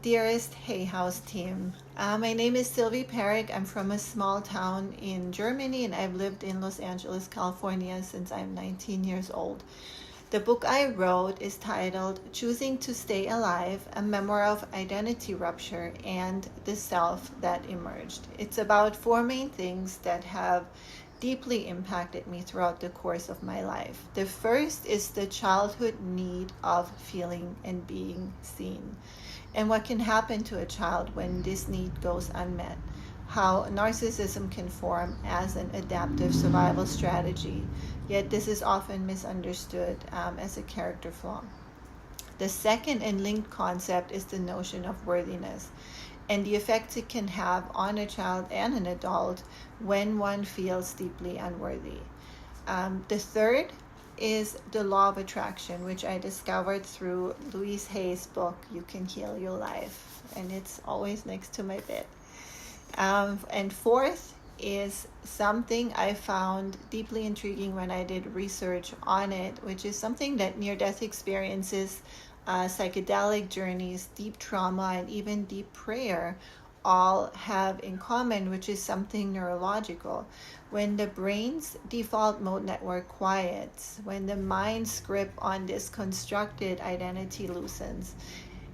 dearest Hay House team. My name is Silvie. I'm from a small town in Germany, and I've lived in Los Angeles, California since I'm 19 years old. The book I wrote is titled Choosing to Stay Alive, a memoir of identity rupture and the self that emerged. It's about four main things that have deeply impacted me throughout the course of my life. The first is the childhood need of feeling and being seen, and what can happen to a child when this need goes unmet. How narcissism can form as an adaptive survival strategy, yet this is often misunderstood as a character flaw. The second and linked concept is the notion of worthiness and the effects it can have on a child and an adult when one feels deeply unworthy. The third is the law of attraction, which I discovered through Louise Hay's book, You Can Heal Your Life, and it's always next to my bed. And fourth is something I found deeply intriguing when I did research on it, which is something that near-death experiences, psychedelic journeys, deep trauma, and even deep prayer all have in common, which is something neurological. When the brain's default mode network quiets, when the mind's grip on this constructed identity loosens,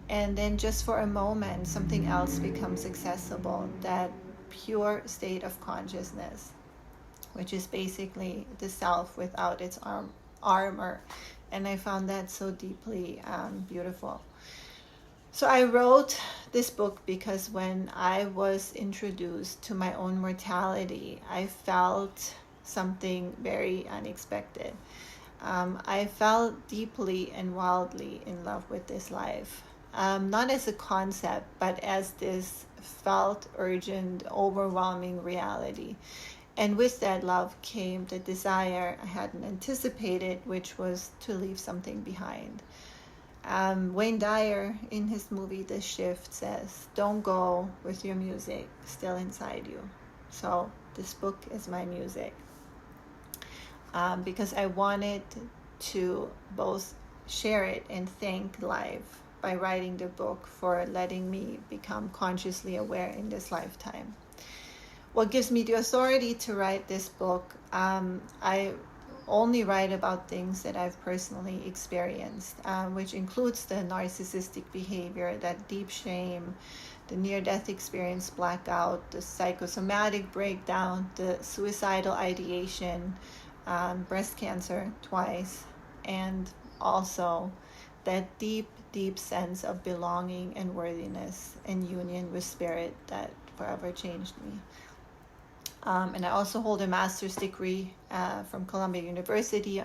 and then just for a moment something else becomes accessible, that pure state of consciousness, which is basically the self without its armor. And I found that so deeply beautiful. So I wrote this book because when I was introduced to my own mortality, I felt something very unexpected. I fell deeply and wildly in love with this life. Not as a concept, but as this felt urgent, overwhelming reality. And with that love came the desire I hadn't anticipated, which was to leave something behind. Wayne Dyer, in his movie The Shift, says, "Don't go with your music still inside you." So this book is my music, because I wanted to both share it and thank life by writing the book for letting me become consciously aware in this lifetime. What gives me the authority to write this book? I only write about things that I've personally experienced, which includes the narcissistic behavior, that deep shame, the near-death experience blackout, the psychosomatic breakdown, the suicidal ideation, breast cancer twice, and also that deep sense of belonging and worthiness and union with spirit that forever changed me. And I also hold a master's degree from Columbia University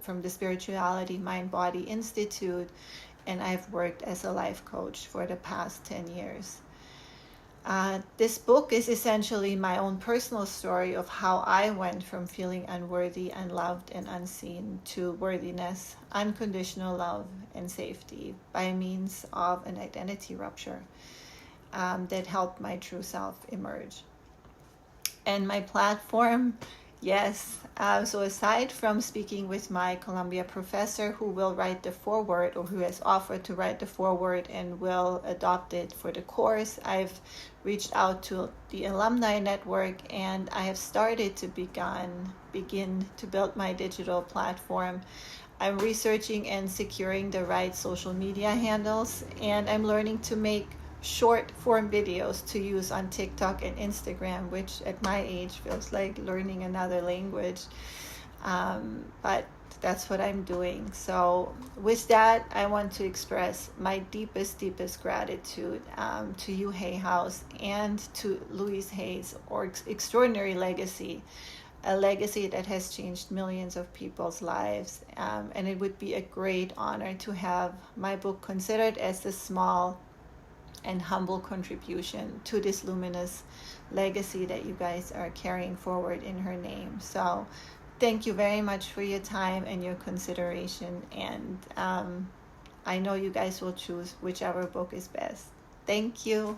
from the Spirituality Mind-Body Institute, and I've worked as a life coach for the past 10 years. This book is essentially my own personal story of how I went from feeling unworthy, unloved, and unseen to worthiness, unconditional love, and safety by means of an identity rupture that helped my true self emerge. And my platform, yes. So aside from speaking with my Columbia professor who will write the foreword, or who has offered to write the foreword and will adopt it for the course, I've reached out to the alumni network, and I have started to begin to build my digital platform. I'm researching and securing the right social media handles, and I'm learning to make short form videos to use on TikTok and Instagram, which at my age feels like learning another language. But that's what I'm doing. So with that, I want to express my deepest gratitude to you, Hay House, and to Louise Hay's extraordinary legacy, a legacy that has changed millions of people's lives. And it would be a great honor to have my book considered as a small and humble contribution to this luminous legacy that you guys are carrying forward in her name. So thank you very much for your time and your consideration, and I know you guys will choose whichever book is best. Thank you.